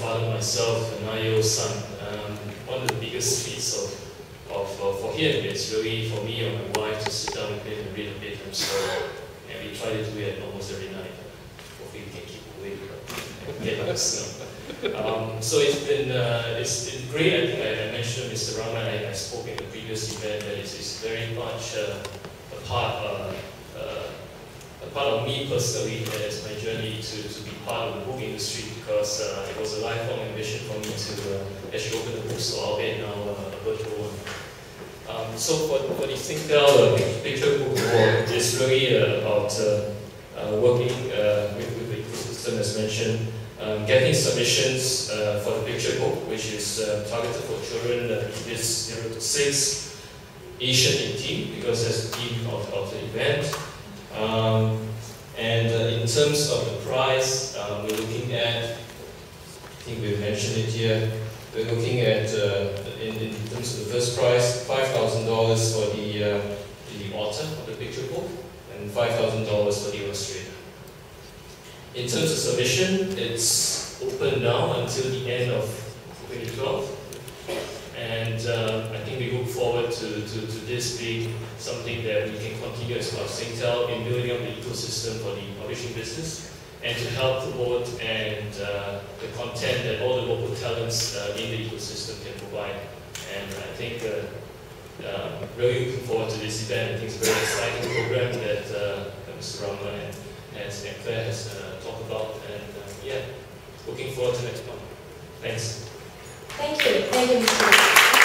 father myself, a 9-year-old son. One of the biggest feats for him is really for me or my wife to sit down with him and read a bedtime story. And we try to do it almost every night. Hopefully we can keep awake and get up soon. So it's been great. I think I mentioned Mr. Rahman, I spoke in the previous event, that it's very much a part of me personally, as my journey to be part of the book industry, because it was a lifelong ambition for me to actually open the bookstore, albeit now a virtual one. So for the Singtel picture book award, it's really about working with the ecosystem as mentioned, getting submissions for the picture book, which is targeted for children ages 0 to 6, Asian in theme, because that's the theme of the event. And in terms of the price, we're looking at, I think we mentioned it here, we're looking at, in terms of the first prize, $5,000 for the author of the picture book, and $5,000 for the illustrator. In terms of submission, it's open now until the end of 2012. And I think we look forward to this being something that we can continue as part of Singtel in building up the ecosystem for the publishing business, and to help promote and the content that all the local talents in the ecosystem can provide. And I think really looking forward to this event. I think it's a very exciting program that Mr. Rahman and Claire has talked about, and yeah, looking forward to next month. Thanks. Thank you, Mr.